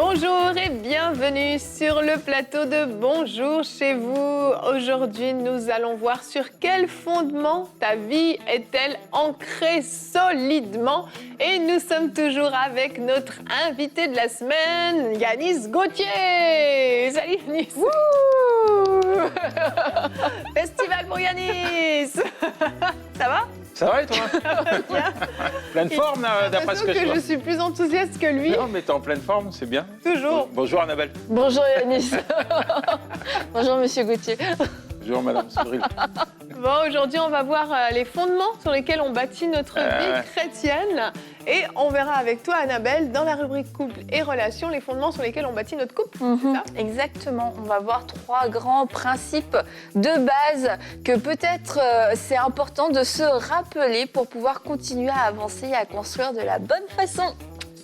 Bonjour et bienvenue sur le plateau de Bonjour chez vous. Aujourd'hui, nous allons voir sur quel fondement ta vie est-elle ancrée solidement. Et nous sommes toujours avec notre invité de la semaine, Yanis Gauthier. Salut Yanis. Festival pour Yanis. Ça va? Ça va et toi? Bien. Pleine forme, d'après ce que je vois. Je suis plus enthousiaste que lui. Non, mais t'es en pleine forme, c'est bien. Toujours. Bonjour Annabelle. Bonjour Yanis. Bonjour Monsieur Gauthier. Bonjour Madame Souril. Bon, aujourd'hui, on va voir les fondements sur lesquels on bâtit notre vie chrétienne. Et on verra avec toi, Annabelle, dans la rubrique couple et relations, les fondements sur lesquels on bâtit notre couple. C'est ça? Exactement. On va voir 3 grands principes de base que peut-être c'est important de se rappeler pour pouvoir continuer à avancer et à construire de la bonne façon.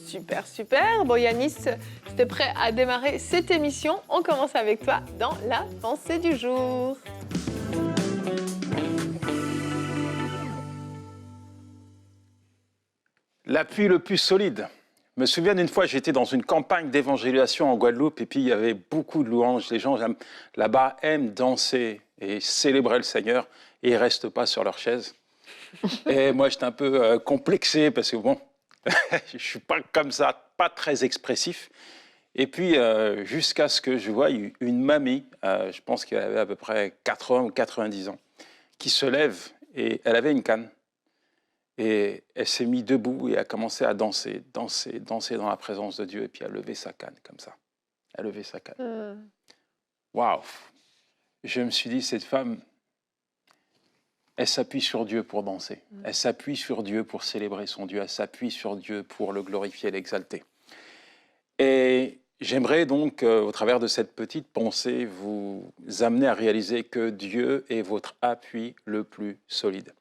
Super, super. Bon, Yanis, si t'es prêt à démarrer cette émission, on commence avec toi dans la pensée du jour. L'appui le plus solide. Je me souviens d'une fois, j'étais dans une campagne d'évangélisation en Guadeloupe et puis il y avait beaucoup de louanges. Les gens là-bas aiment danser et célébrer le Seigneur et ils ne restent pas sur leur chaise. Et moi, j'étais un peu complexé parce que bon, je ne suis pas comme ça, pas très expressif. Et puis, jusqu'à ce que je voie une mamie, je pense qu'elle avait à peu près 80 ou 90 ans, qui se lève et elle avait une canne. Et elle s'est mise debout et a commencé à danser dans la présence de Dieu. Et puis, elle a levé sa canne comme ça. Elle a levé sa canne. Waouh! Je me suis dit, cette femme, elle s'appuie sur Dieu pour danser. Elle s'appuie sur Dieu pour célébrer son Dieu. Elle s'appuie sur Dieu pour le glorifier et l'exalter. Et j'aimerais donc, au travers de cette petite pensée, vous amener à réaliser que Dieu est votre appui le plus solide.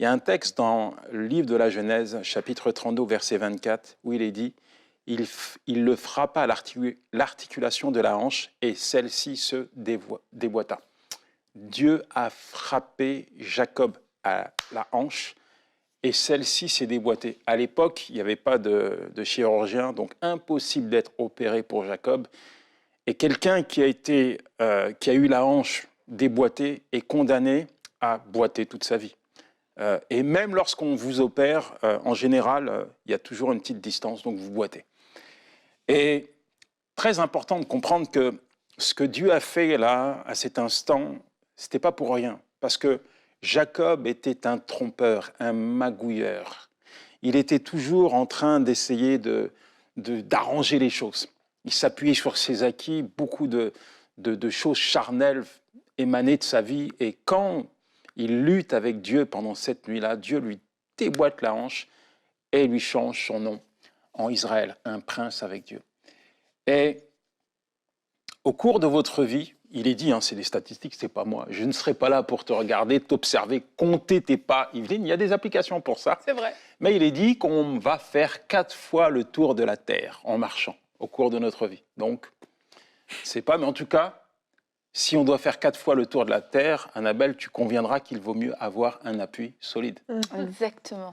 Il y a un texte dans le livre de la Genèse, chapitre 32, verset 24, où il est dit « Il le frappa à l'articulation de la hanche et celle-ci se déboîta. » Dieu a frappé Jacob à la hanche et celle-ci s'est déboîtée. À l'époque, il n'y avait pas de chirurgien, donc impossible d'être opéré pour Jacob. Et quelqu'un qui a eu la hanche déboîtée est condamné à boiter toute sa vie. Et même lorsqu'on vous opère, en général, il y a toujours une petite distance, donc vous boitez. Et très important de comprendre que ce que Dieu a fait là, à cet instant, ce n'était pas pour rien. Parce que Jacob était un trompeur, un magouilleur. Il était toujours en train d'essayer d'arranger les choses. Il s'appuyait sur ses acquis, beaucoup de choses charnelles émanaient de sa vie. Et quand il lutte avec Dieu pendant cette nuit-là, Dieu lui déboîte la hanche et lui change son nom en Israël, un prince avec Dieu. Et au cours de votre vie, il est dit, c'est des statistiques, c'est pas moi, je ne serai pas là pour te regarder, t'observer, compter tes pas, Yveline, il y a des applications pour ça. C'est vrai. Mais il est dit qu'on va faire 4 fois le tour de la terre en marchant au cours de notre vie. Donc, c'est pas, mais en tout cas, si on doit faire 4 fois le tour de la terre, Annabelle, tu conviendras qu'il vaut mieux avoir un appui solide. Exactement.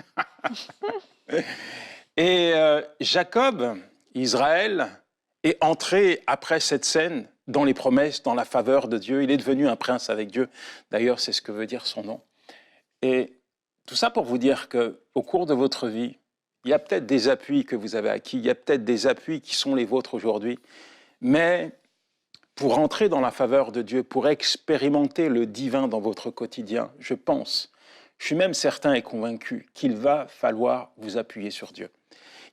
Et Jacob, Israël, est entré après cette scène dans les promesses, dans la faveur de Dieu. Il est devenu un prince avec Dieu. D'ailleurs, c'est ce que veut dire son nom. Et tout ça pour vous dire qu'au cours de votre vie, il y a peut-être des appuis que vous avez acquis, il y a peut-être des appuis qui sont les vôtres aujourd'hui, mais pour entrer dans la faveur de Dieu, pour expérimenter le divin dans votre quotidien, je suis même certain et convaincu qu'il va falloir vous appuyer sur Dieu.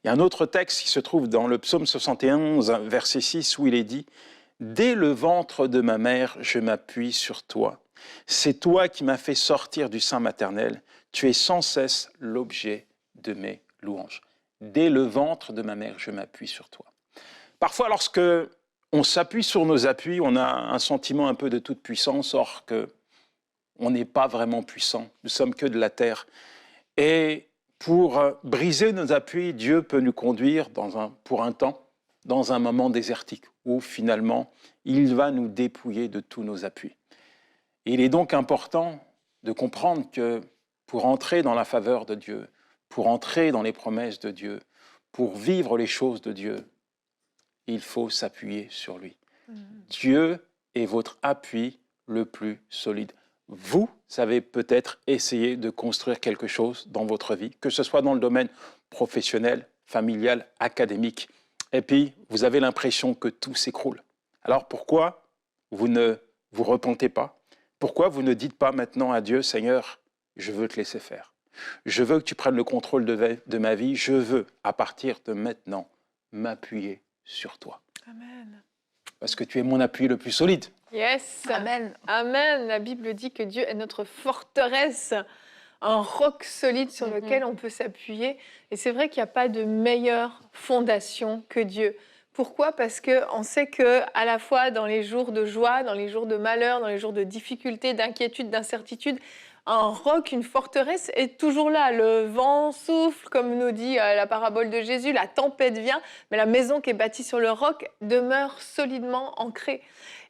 Il y a un autre texte qui se trouve dans le psaume 71, verset 6, où il est dit « Dès le ventre de ma mère, je m'appuie sur toi. C'est toi qui m'as fait sortir du sein maternel. Tu es sans cesse l'objet de mes louanges. Dès le ventre de ma mère, je m'appuie sur toi. » Parfois, lorsque on s'appuie sur nos appuis, on a un sentiment un peu de toute puissance, or que on n'est pas vraiment puissant, nous sommes que de la terre. Et pour briser nos appuis, Dieu peut nous conduire pour un temps, dans un moment désertique, où finalement, il va nous dépouiller de tous nos appuis. Et il est donc important de comprendre que pour entrer dans la faveur de Dieu, pour entrer dans les promesses de Dieu, pour vivre les choses de Dieu, il faut s'appuyer sur lui. Dieu est votre appui le plus solide. Vous avez peut-être essayé de construire quelque chose dans votre vie, que ce soit dans le domaine professionnel, familial, académique, et puis vous avez l'impression que tout s'écroule. Alors pourquoi vous ne vous repentez pas? Pourquoi vous ne dites pas maintenant à Dieu, Seigneur, je veux te laisser faire. Je veux que tu prennes le contrôle de ma vie. Je veux, à partir de maintenant, m'appuyer sur toi. Amen. Parce que tu es mon appui le plus solide. Yes. Amen. Amen. La Bible dit que Dieu est notre forteresse, un roc solide sur lequel on peut s'appuyer. Et c'est vrai qu'il n'y a pas de meilleure fondation que Dieu. Pourquoi? Parce qu'on sait qu'à la fois dans les jours de joie, dans les jours de malheur, dans les jours de difficulté, d'inquiétude, d'incertitude, un roc, une forteresse est toujours là. Le vent souffle, comme nous dit la parabole de Jésus, la tempête vient, mais la maison qui est bâtie sur le roc demeure solidement ancrée.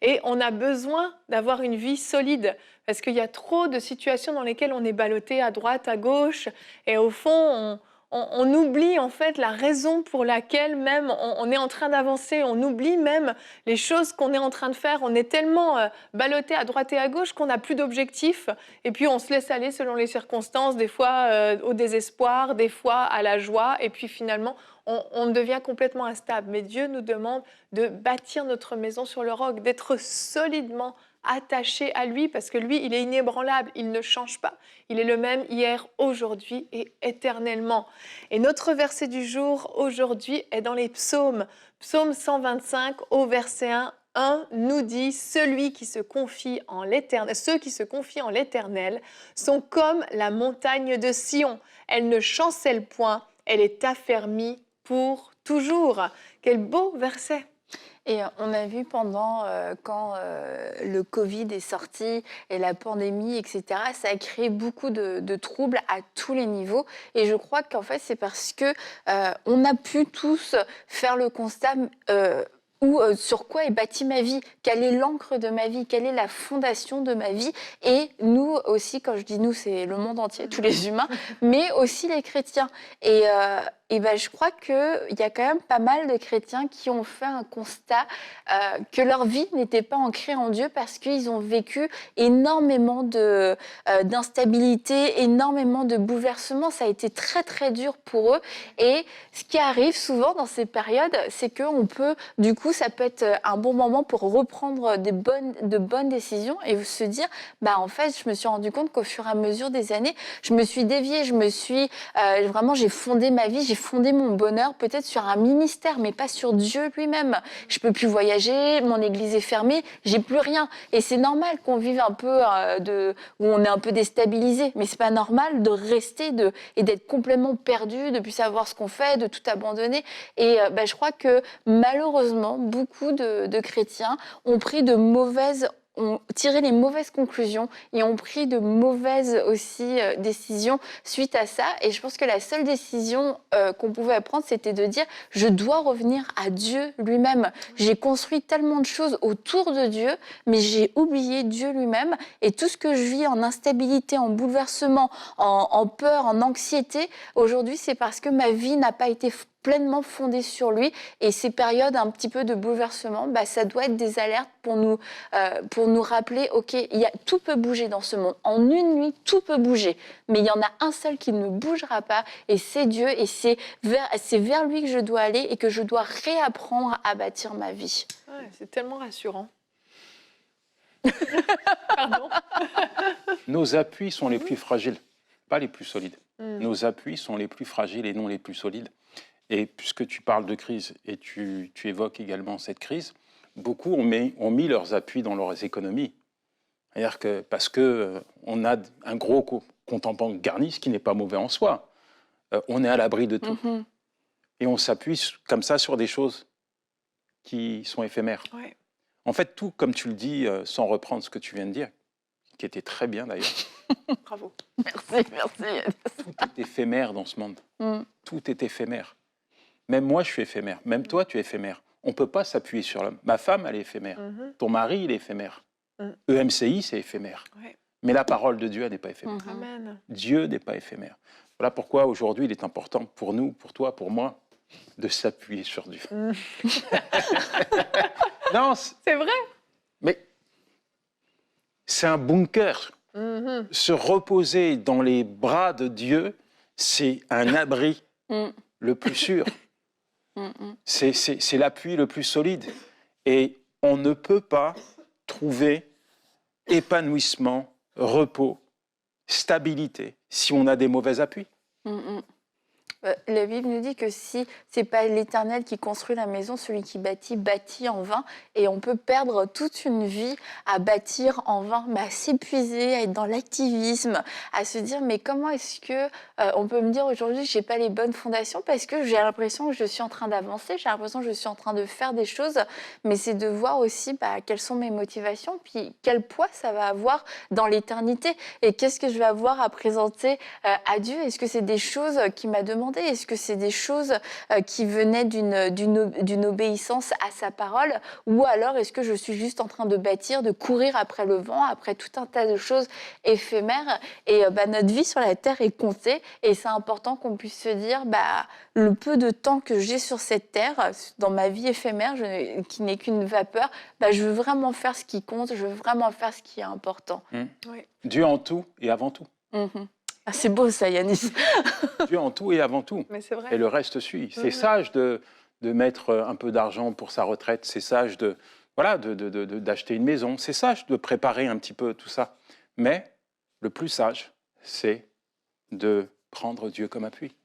Et on a besoin d'avoir une vie solide, parce qu'il y a trop de situations dans lesquelles on est ballotté à droite, à gauche, et au fond, on oublie en fait la raison pour laquelle même on est en train d'avancer. On oublie même les choses qu'on est en train de faire. On est tellement ballotté à droite et à gauche qu'on n'a plus d'objectif. Et puis on se laisse aller selon les circonstances, des fois au désespoir, des fois à la joie. Et puis finalement, on devient complètement instable. Mais Dieu nous demande de bâtir notre maison sur le roc, d'être solidement attaché à lui, parce que lui, il est inébranlable, il ne change pas. Il est le même hier, aujourd'hui et éternellement. Et notre verset du jour, aujourd'hui, est dans les psaumes. Psaume 125, au verset 1 nous dit « Ceux qui se confient en l'Éternel sont comme la montagne de Sion. Elle ne chancelle point, elle est affermie pour toujours. » Quel beau verset! Et on a vu pendant quand le Covid est sorti et la pandémie, etc., ça a créé beaucoup de troubles à tous les niveaux. Et je crois qu'en fait, c'est parce que on a pu tous faire le constat sur quoi est bâtie ma vie, quelle est l'encre de ma vie, quelle est la fondation de ma vie. Et nous aussi, quand je dis nous, c'est le monde entier, tous les humains, mais aussi les chrétiens. Et ben, je crois qu'il y a quand même pas mal de chrétiens qui ont fait un constat que leur vie n'était pas ancrée en Dieu parce qu'ils ont vécu énormément d'instabilité, énormément de bouleversements. Ça a été très, très dur pour eux. Et ce qui arrive souvent dans ces périodes, c'est qu'on peut, du coup, ça peut être un bon moment pour reprendre de bonnes décisions et se dire, bah, en fait, je me suis rendu compte qu'au fur et à mesure des années, je me suis déviée, vraiment, j'ai fondé ma vie, j'ai fondé mon bonheur peut-être sur un ministère, mais pas sur Dieu lui-même. Je peux plus voyager, mon église est fermée, j'ai plus rien. Et c'est normal qu'on vive un peu où on est un peu déstabilisé, mais c'est pas normal de rester et d'être complètement perdu, de plus savoir ce qu'on fait, de tout abandonner. Et je crois que malheureusement, beaucoup de chrétiens ont tiré les mauvaises conclusions et ont pris de mauvaises aussi décisions suite à ça. Et je pense que la seule décision qu'on pouvait prendre, c'était de dire « je dois revenir à Dieu lui-même ». J'ai construit tellement de choses autour de Dieu, mais j'ai oublié Dieu lui-même. Et tout ce que je vis en instabilité, en bouleversement, en peur, en anxiété, aujourd'hui, c'est parce que ma vie n'a pas été pleinement fondée sur lui. Et ces périodes un petit peu de bouleversement, ça doit être des alertes pour nous rappeler, ok, tout peut bouger dans ce monde. En une nuit, tout peut bouger. Mais il y en a un seul qui ne bougera pas, et c'est Dieu, et c'est vers lui que je dois aller et que je dois réapprendre à bâtir ma vie. Ouais, c'est tellement rassurant. Pardon. Nos appuis sont les plus fragiles, pas les plus solides. Nos appuis sont les plus fragiles et non les plus solides. Et puisque tu parles de crise et tu évoques également cette crise, beaucoup ont mis leurs appuis dans leurs économies. C'est-à-dire que parce qu'on a un gros compte en banque garni, ce qui n'est pas mauvais en soi. On est à l'abri de tout. Et on s'appuie comme ça sur des choses qui sont éphémères. Ouais. En fait, tout, comme tu le dis, sans reprendre ce que tu viens de dire, qui était très bien d'ailleurs. Bravo. Merci. Tout est éphémère dans ce monde. Tout est éphémère. Même moi, je suis éphémère. Même toi, tu es éphémère. On ne peut pas s'appuyer sur l'homme. Ma femme, elle est éphémère. Ton mari, il est éphémère. EMCI, c'est éphémère. Ouais. Mais la parole de Dieu, elle n'est pas éphémère. Amen. Dieu n'est pas éphémère. Voilà pourquoi aujourd'hui, il est important pour nous, pour toi, pour moi, de s'appuyer sur Dieu. Non, C'est vrai. mais c'est un bunker. Se reposer dans les bras de Dieu, c'est un abri le plus sûr. C'est l'appui le plus solide. Et on ne peut pas trouver épanouissement, repos, stabilité si on a des mauvais appuis. La Bible nous dit que si c'est pas l'Éternel qui construit la maison, celui qui bâtit en vain. Et on peut perdre toute une vie à bâtir en vain, mais à s'épuiser, à être dans l'activisme, à se dire mais comment est-ce que on peut me dire aujourd'hui j'ai pas les bonnes fondations parce que j'ai l'impression que je suis en train d'avancer, j'ai l'impression que je suis en train de faire des choses, mais c'est de voir aussi quelles sont mes motivations, puis quel poids ça va avoir dans l'éternité et qu'est-ce que je vais avoir à présenter à Dieu. Est-ce que c'est des choses qu'il m'a demandé? Est-ce que c'est des choses qui venaient d'une obéissance à sa parole? Ou alors est-ce que je suis juste en train de bâtir, de courir après le vent, après tout un tas de choses éphémères? Et notre vie sur la terre est comptée et c'est important qu'on puisse se dire le peu de temps que j'ai sur cette terre, dans ma vie éphémère, qui n'est qu'une vapeur, je veux vraiment faire ce qui compte, je veux vraiment faire ce qui est important. Oui. Dieu en tout et avant tout. Ah, c'est beau ça, Yanis. Dieu en tout et avant tout. Mais c'est vrai. Et le reste suit. C'est sage de mettre un peu d'argent pour sa retraite. C'est sage d'acheter une maison. C'est sage de préparer un petit peu tout ça. Mais le plus sage, c'est de prendre Dieu comme appui.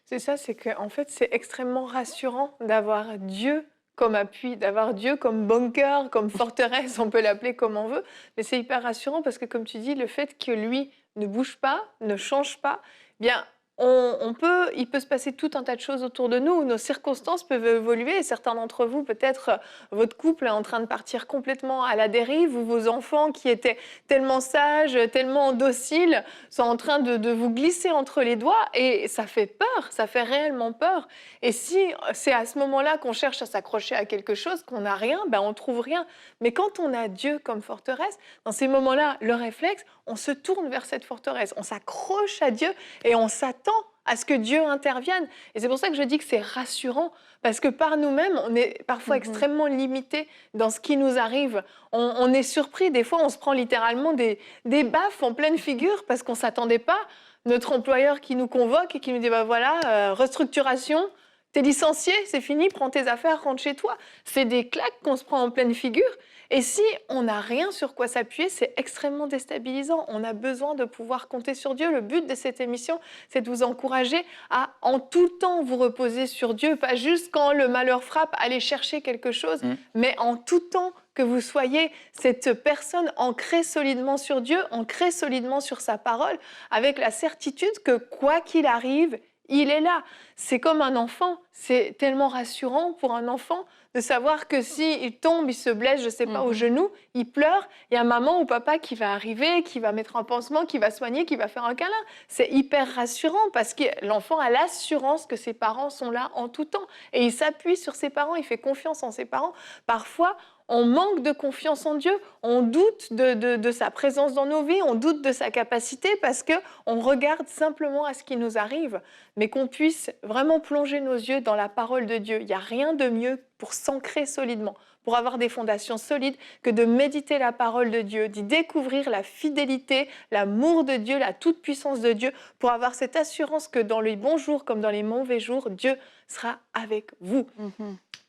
C'est ça, c'est qu'en fait, c'est extrêmement rassurant d'avoir Dieu comme appui, d'avoir Dieu comme bunker, comme forteresse, on peut l'appeler comme on veut. Mais c'est hyper rassurant parce que, comme tu dis, le fait que lui ne bouge pas, ne change pas, bien, il peut se passer tout un tas de choses autour de nous, nos circonstances peuvent évoluer, et certains d'entre vous, peut-être, votre couple est en train de partir complètement à la dérive, ou vos enfants qui étaient tellement sages, tellement dociles, sont en train de vous glisser entre les doigts, et ça fait peur, ça fait réellement peur. Et si c'est à ce moment-là qu'on cherche à s'accrocher à quelque chose, qu'on n'a rien, on trouve rien. Mais quand on a Dieu comme forteresse, dans ces moments-là, le réflexe, on se tourne vers cette forteresse, on s'accroche à Dieu, et on s'attend à ce que Dieu intervienne. Et c'est pour ça que je dis que c'est rassurant, parce que par nous-mêmes, on est parfois extrêmement limités dans ce qui nous arrive. On est surpris, des fois on se prend littéralement des baffes en pleine figure, parce qu'on ne s'attendait pas. Notre employeur qui nous convoque et qui nous dit restructuration, t'es licencié, c'est fini, prends tes affaires, rentre chez toi. C'est des claques qu'on se prend en pleine figure. Et si on n'a rien sur quoi s'appuyer, c'est extrêmement déstabilisant. On a besoin de pouvoir compter sur Dieu. Le but de cette émission, c'est de vous encourager à, en tout temps, vous reposer sur Dieu. Pas juste quand le malheur frappe, aller chercher quelque chose, mais en tout temps, que vous soyez cette personne ancrée solidement sur Dieu, ancrée solidement sur sa parole, avec la certitude que quoi qu'il arrive, il est là. C'est comme un enfant. C'est tellement rassurant pour un enfant de savoir que s'il tombe, il se blesse, je ne sais pas, au genou, il pleure, il y a maman ou papa qui va arriver, qui va mettre un pansement, qui va soigner, qui va faire un câlin. C'est hyper rassurant parce que l'enfant a l'assurance que ses parents sont là en tout temps. Et il s'appuie sur ses parents, il fait confiance en ses parents. Parfois, on manque de confiance en Dieu, on doute de sa présence dans nos vies, on doute de sa capacité parce qu'on regarde simplement à ce qui nous arrive, mais qu'on puisse vraiment plonger nos yeux dans la parole de Dieu. Il n'y a rien de mieux pour s'ancrer solidement, pour avoir des fondations solides, que de méditer la parole de Dieu, d'y découvrir la fidélité, l'amour de Dieu, la toute-puissance de Dieu, pour avoir cette assurance que dans les bons jours comme dans les mauvais jours, Dieu sera avec vous.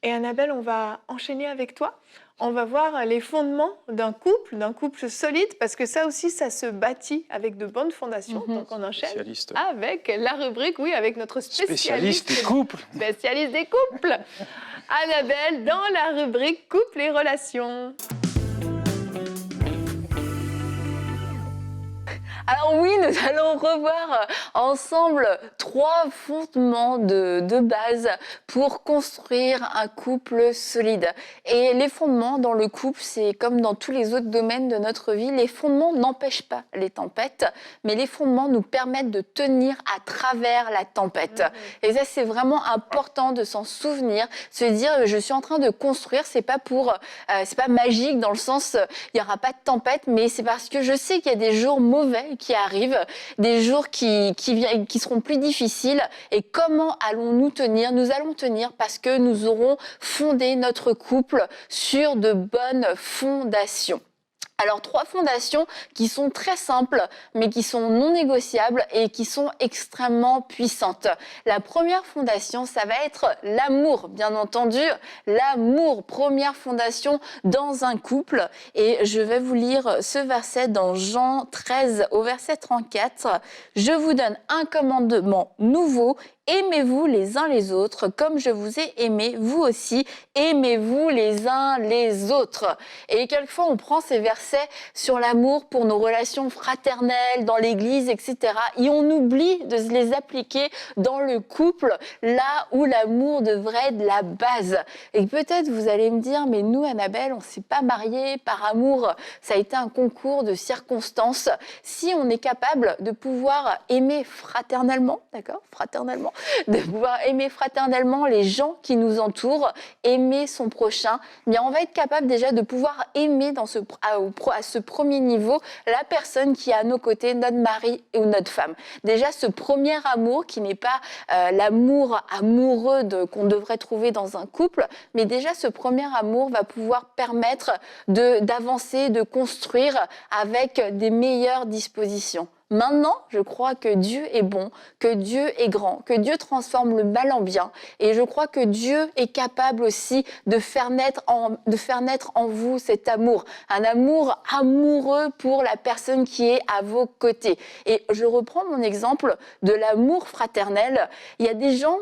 Et Annabelle, on va enchaîner avec toi. On va voir les fondements d'un couple solide, parce que ça aussi, ça se bâtit avec de bonnes fondations. Donc on enchaîne avec la rubrique, avec notre spécialiste des couples. Spécialiste des couples. Annabelle, dans la rubrique couple et relations. Alors oui, nous allons revoir ensemble 3 fondements de base pour construire un couple solide. Et les fondements dans le couple, c'est comme dans tous les autres domaines de notre vie, les fondements n'empêchent pas les tempêtes, mais les fondements nous permettent de tenir à travers la tempête. Et ça, c'est vraiment important de s'en souvenir, se dire je suis en train de construire, c'est pas magique dans le sens il n'y aura pas de tempête, mais c'est parce que je sais qu'il y a des jours mauvais difficiles qui arrivent, des jours qui seront plus difficiles. Et comment allons-nous tenir? Nous allons tenir parce que nous aurons fondé notre couple sur de bonnes fondations. Alors, 3 fondations qui sont très simples, mais qui sont non négociables et qui sont extrêmement puissantes. La première fondation, ça va être l'amour, bien entendu. L'amour, première fondation dans un couple. Et je vais vous lire ce verset dans Jean 13 au verset 34. « Je vous donne un commandement nouveau. Aimez-vous les uns les autres, comme je vous ai aimé, vous aussi, aimez-vous les uns les autres. » Et quelquefois, on prend ces versets sur l'amour pour nos relations fraternelles, dans l'église, etc. Et on oublie de les appliquer dans le couple, là où l'amour devrait être la base. Et peut-être vous allez me dire, mais nous, Annabelle, on ne s'est pas mariés par amour. Ça a été un concours de circonstances. Si on est capable de pouvoir aimer fraternellement, d'accord, fraternellement, de pouvoir aimer fraternellement les gens qui nous entourent, aimer son prochain, bien on va être capable déjà de pouvoir aimer à ce premier niveau la personne qui est à nos côtés, notre mari ou notre femme. Déjà ce premier amour qui n'est pas l'amour amoureux qu'on devrait trouver dans un couple, mais déjà ce premier amour va pouvoir permettre d'avancer, de construire avec des meilleures dispositions. Maintenant, je crois que Dieu est bon, que Dieu est grand, que Dieu transforme le mal en bien. Et je crois que Dieu est capable aussi de faire naître en vous cet amour. Un amour amoureux pour la personne qui est à vos côtés. Et je reprends mon exemple de l'amour fraternel. Il y a des gens...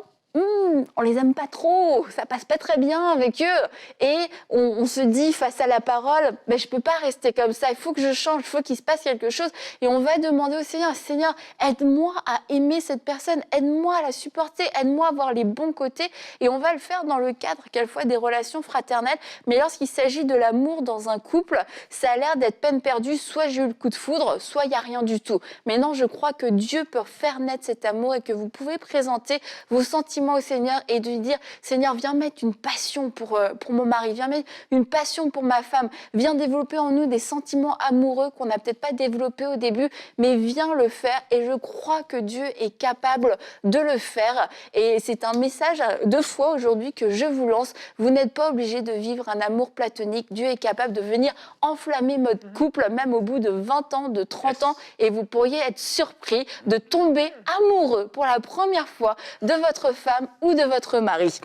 on les aime pas trop, ça passe pas très bien avec eux. Et on se dit face à la parole, mais je peux pas rester comme ça, il faut que je change, il faut qu'il se passe quelque chose. Et on va demander au Seigneur, Seigneur, aide-moi à aimer cette personne, aide-moi à la supporter, aide-moi à voir les bons côtés. Et on va le faire dans le cadre, quelquefois, des relations fraternelles. Mais lorsqu'il s'agit de l'amour dans un couple, ça a l'air d'être peine perdue, soit j'ai eu le coup de foudre, soit il n'y a rien du tout. Mais non, je crois que Dieu peut faire naître cet amour et que vous pouvez présenter vos sentiments au Seigneur et de lui dire, Seigneur, viens mettre une passion pour mon mari, viens mettre une passion pour ma femme, viens développer en nous des sentiments amoureux qu'on n'a peut-être pas développés au début, mais viens le faire. Et je crois que Dieu est capable de le faire. Et c'est un message 2 fois aujourd'hui que je vous lance. Vous n'êtes pas obligé de vivre un amour platonique. Dieu est capable de venir enflammer votre couple, même au bout de 20 ans, de 30 ans, et vous pourriez être surpris de tomber amoureux pour la première fois de votre femme ou de votre mari.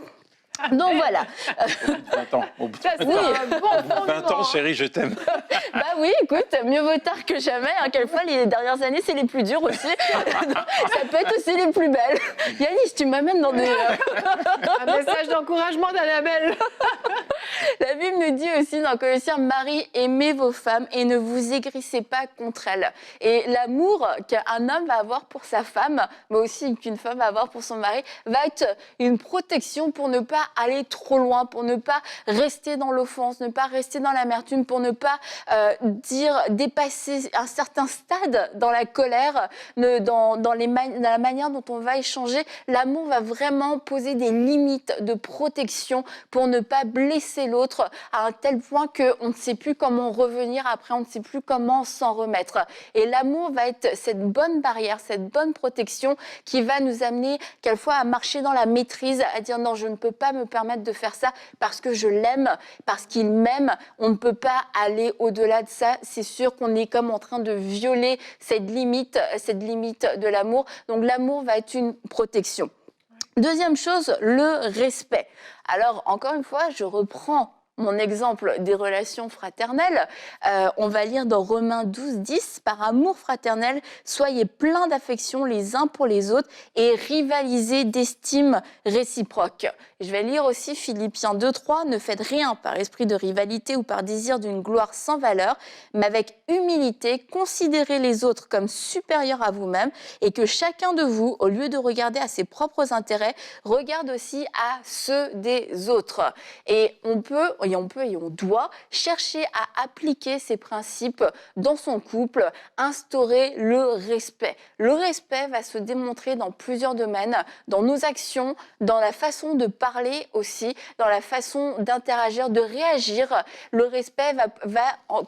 Donc voilà. 20 ans. Au bout de Ça, c'est un bon 20 ans, chérie, je t'aime. Bah oui, écoute, mieux vaut tard que jamais. Hein. Quelquefois, les dernières années, c'est les plus dures aussi. Ça peut être aussi les plus belles. Yanis, tu m'amènes dans des... Un message d'encouragement d'Annabelle. La Bible nous dit aussi dans Colossiens, Marie, aimez vos femmes et ne vous aigrissez pas contre elles. Et l'amour qu'un homme va avoir pour sa femme, mais aussi qu'une femme va avoir pour son mari, va être une protection pour ne pas aller trop loin, pour ne pas rester dans l'offense, ne pas rester dans l'amertume, pour ne pas dépasser un certain stade dans la colère, dans la manière dont on va échanger. L'amour va vraiment poser des limites de protection pour ne pas blesser l'autre à un tel point qu'on ne sait plus comment revenir après, on ne sait plus comment s'en remettre. Et l'amour va être cette bonne barrière, cette bonne protection qui va nous amener quelquefois à marcher dans la maîtrise, à dire non, je ne peux pas me permettre de faire ça parce que je l'aime, parce qu'il m'aime. On ne peut pas aller au-delà de ça. C'est sûr qu'on est comme en train de violer cette limite de l'amour. Donc l'amour va être une protection. Deuxième chose, le respect. Alors, encore une fois, je reprends mon exemple des relations fraternelles. On va lire dans Romains 12, 10, « Par amour fraternel, soyez pleins d'affection les uns pour les autres et rivalisez d'estime réciproque. » Je vais lire aussi Philippiens 2, 3, « Ne faites rien par esprit de rivalité ou par désir d'une gloire sans valeur, mais avec humilité, considérez les autres comme supérieurs à vous-même et que chacun de vous, au lieu de regarder à ses propres intérêts, regarde aussi à ceux des autres. » Et et on doit chercher à appliquer ces principes dans son couple, instaurer le respect. Le respect va se démontrer dans plusieurs domaines, dans nos actions, dans la façon de parler aussi, dans la façon d'interagir, de réagir. Le respect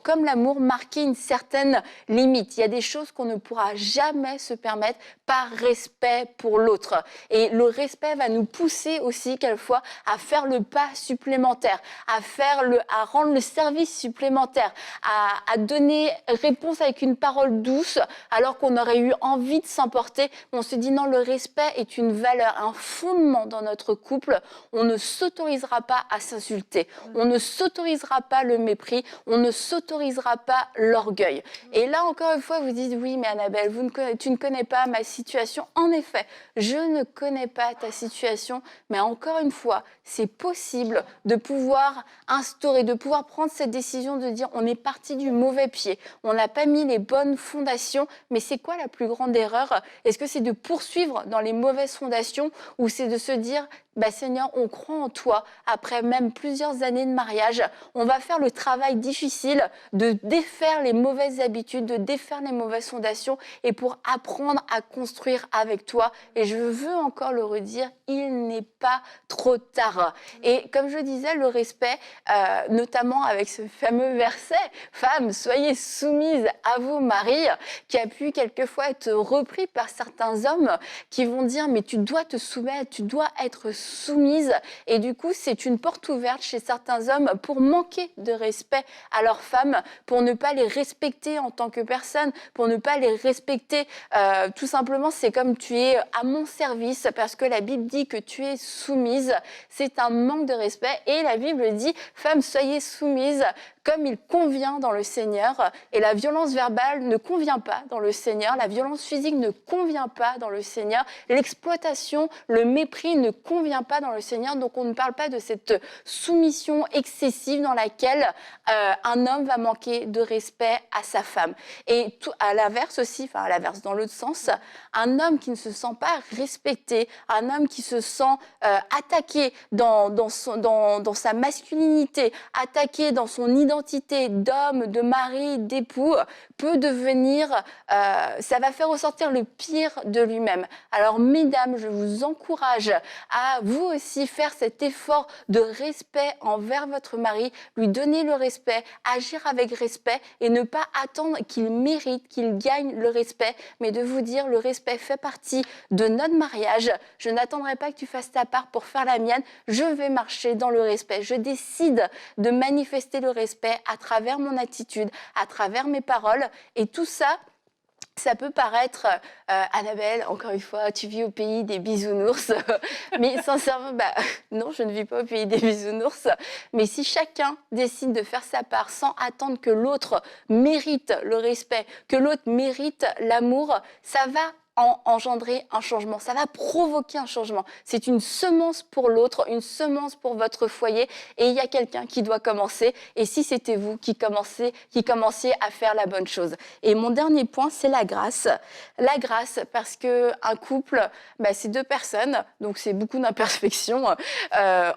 comme l'amour, marquer une certaine limite. Il y a des choses qu'on ne pourra jamais se permettre par respect pour l'autre. Et le respect va nous pousser aussi quelquefois à faire le pas supplémentaire, à rendre le service supplémentaire, à donner réponse avec une parole douce alors qu'on aurait eu envie de s'emporter. On se dit non, le respect est une valeur, un fondement dans notre couple. On ne s'autorisera pas à s'insulter, on ne s'autorisera pas le mépris, on ne s'autorisera pas l'orgueil. Et là encore une fois, vous dites oui, mais Annabelle, tu ne connais pas ma situation. En effet, je ne connais pas ta situation, mais encore une fois, c'est possible de pouvoir instaurer, de pouvoir prendre cette décision de dire on est parti du mauvais pied, on n'a pas mis les bonnes fondations, mais c'est quoi la plus grande erreur? Est-ce que c'est de poursuivre dans les mauvaises fondations ou c'est de se dire Seigneur, on croit en toi, après même plusieurs années de mariage, on va faire le travail difficile de défaire les mauvaises habitudes, de défaire les mauvaises fondations et pour apprendre à construire avec toi. Et je veux encore le redire, il n'est pas trop tard. Et comme je disais, le respect, notamment avec ce fameux verset, « Femmes, soyez soumises à vos maris », qui a pu quelquefois être repris par certains hommes qui vont dire « Mais tu dois te soumettre, tu dois être soumise ». Et du coup, c'est une porte ouverte chez certains hommes pour manquer de respect à leurs femmes, pour ne pas les respecter en tant que personne, pour ne pas les respecter. Tout simplement, c'est comme tu es à mon service parce que la Bible dit que tu es soumise. C'est un manque de respect et la Bible dit « Femmes, soyez soumises » comme il convient dans le Seigneur. Et la violence verbale ne convient pas dans le Seigneur. La violence physique ne convient pas dans le Seigneur. L'exploitation, le mépris ne convient pas dans le Seigneur. Donc on ne parle pas de cette soumission excessive dans laquelle un homme va manquer de respect à sa femme. Et à l'inverse aussi, enfin à l'inverse dans l'autre sens, un homme qui ne se sent pas respecté, un homme qui se sent attaqué dans sa masculinité, attaqué dans son identité d'homme, de mari, d'époux, peut devenir, ça va faire ressortir le pire de lui-même. Alors mesdames, je vous encourage à vous aussi faire cet effort de respect envers votre mari, lui donner le respect, agir avec respect et ne pas attendre qu'il mérite, qu'il gagne le respect, mais de vous dire le respect fait partie de notre mariage. Je n'attendrai pas que tu fasses ta part pour faire la mienne, je vais marcher dans le respect. Je décide de manifester le respect à travers mon attitude, à travers mes paroles. Et tout ça, ça peut paraître, Annabelle, encore une fois, tu vis au pays des bisounours. Mais sincèrement, non, je ne vis pas au pays des bisounours. Mais si chacun décide de faire sa part sans attendre que l'autre mérite le respect, que l'autre mérite l'amour, ça va engendrer un changement, ça va provoquer un changement. C'est une semence pour l'autre, une semence pour votre foyer et il y a quelqu'un qui doit commencer et si c'était vous qui commenciez à faire la bonne chose. Et mon dernier point, c'est la grâce. La grâce parce qu'un couple, c'est deux personnes, donc c'est beaucoup d'imperfections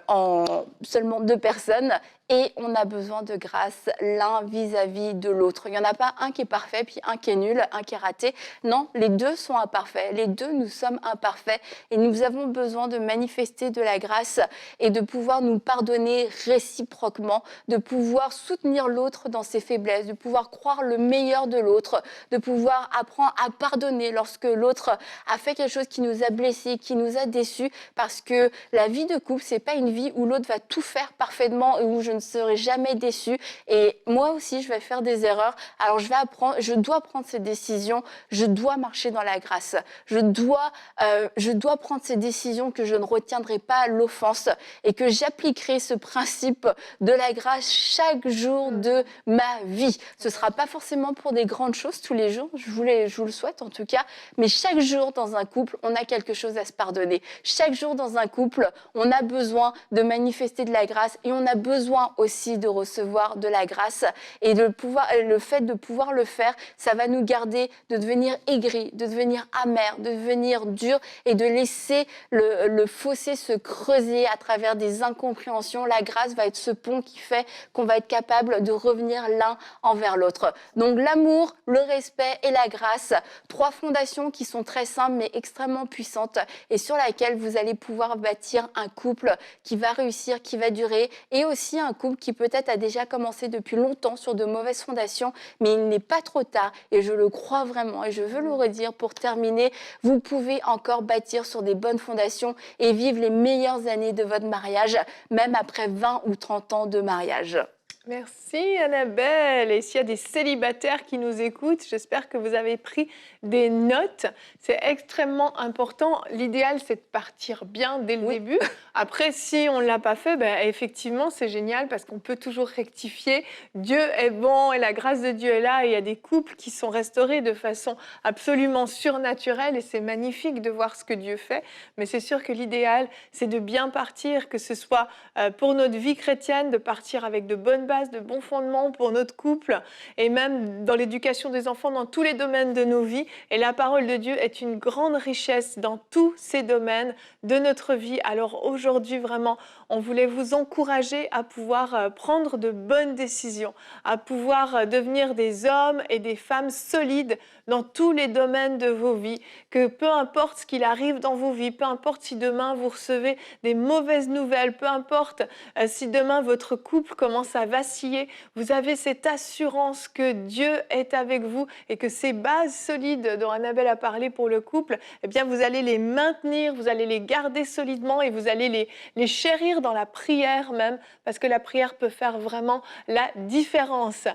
en seulement deux personnes. Et on a besoin de grâce l'un vis-à-vis de l'autre. Il n'y en a pas un qui est parfait, puis un qui est nul, un qui est raté. Non, les deux sont imparfaits. Les deux, nous sommes imparfaits. Et nous avons besoin de manifester de la grâce et de pouvoir nous pardonner réciproquement, de pouvoir soutenir l'autre dans ses faiblesses, de pouvoir croire le meilleur de l'autre, de pouvoir apprendre à pardonner lorsque l'autre a fait quelque chose qui nous a blessés, qui nous a déçus. Parce que la vie de couple, c'est pas une vie où l'autre va tout faire parfaitement et où je ne serai jamais déçue et moi aussi je vais faire des erreurs, alors je dois prendre ces décisions, je dois marcher dans la grâce, je dois prendre ces décisions que je ne retiendrai pas l'offense et que j'appliquerai ce principe de la grâce chaque jour de ma vie. Ce ne sera pas forcément pour des grandes choses tous les jours, je vous le souhaite en tout cas, mais chaque jour dans un couple, on a quelque chose à se pardonner. Chaque jour dans un couple, on a besoin de manifester de la grâce et on a besoin besoin aussi de recevoir de la grâce. Et le fait de pouvoir le faire, ça va nous garder de devenir aigris, de devenir amers, de devenir durs et de laisser le fossé se creuser à travers des incompréhensions. La grâce va être ce pont qui fait qu'on va être capable de revenir l'un envers l'autre. Donc l'amour, le respect et la grâce, 3 fondations qui sont très simples mais extrêmement puissantes et sur laquelle vous allez pouvoir bâtir un couple qui va réussir, qui va durer, et aussi un couple qui peut-être a déjà commencé depuis longtemps sur de mauvaises fondations, mais il n'est pas trop tard, et je le crois vraiment, et je veux le redire pour terminer, vous pouvez encore bâtir sur des bonnes fondations et vivre les meilleures années de votre mariage, même après 20 ou 30 ans de mariage. Merci Annabelle. Et s'il y a des célibataires qui nous écoutent, j'espère que vous avez pris des notes. C'est extrêmement important. L'idéal, c'est de partir bien dès le début. Après, si on ne l'a pas fait, effectivement, c'est génial parce qu'on peut toujours rectifier. Dieu est bon et la grâce de Dieu est là. Et il y a des couples qui sont restaurés de façon absolument surnaturelle et c'est magnifique de voir ce que Dieu fait. Mais c'est sûr que l'idéal, c'est de bien partir, que ce soit pour notre vie chrétienne, de partir avec de bonnes bases, de bons fondements pour notre couple et même dans l'éducation des enfants, dans tous les domaines de nos vies. Et la parole de Dieu est une grande richesse dans tous ces domaines de notre vie. Alors aujourd'hui, vraiment, on voulait vous encourager à pouvoir prendre de bonnes décisions, à pouvoir devenir des hommes et des femmes solides dans tous les domaines de vos vies, que peu importe ce qu'il arrive dans vos vies, peu importe si demain vous recevez des mauvaises nouvelles, peu importe si demain votre couple commence à vaciller, vous avez cette assurance que Dieu est avec vous et que ces bases solides dont Annabelle a parlé pour le couple, eh bien vous allez les maintenir, vous allez les garder solidement et vous allez les chérir dans la prière même, parce que la prière peut faire vraiment la différence.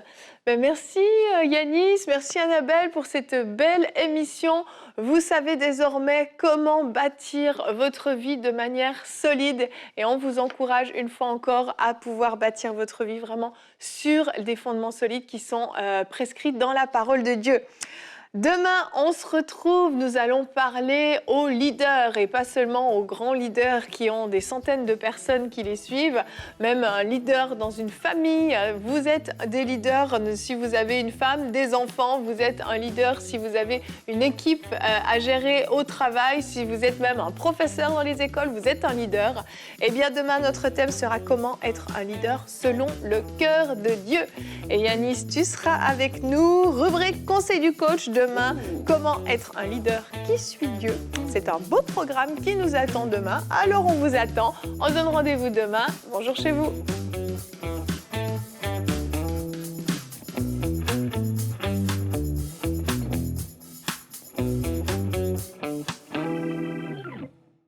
Merci Yanis, merci Annabelle pour cette belle émission. Vous savez désormais comment bâtir votre vie de manière solide et on vous encourage une fois encore à pouvoir bâtir votre vie vraiment sur des fondements solides qui sont prescrits dans la parole de Dieu. Demain, on se retrouve, nous allons parler aux leaders et pas seulement aux grands leaders qui ont des centaines de personnes qui les suivent, même un leader dans une famille. Vous êtes des leaders si vous avez une femme, des enfants, vous êtes un leader si vous avez une équipe à gérer au travail, si vous êtes même un professeur dans les écoles, vous êtes un leader. Eh bien demain, notre thème sera comment être un leader selon le cœur de Dieu. Et Yanis, tu seras avec nous, rubrique conseil du coach. Demain, comment être un leader qui suit Dieu. C'est un beau programme qui nous attend demain. Alors on vous attend. On se donne rendez-vous demain. Bonjour chez vous.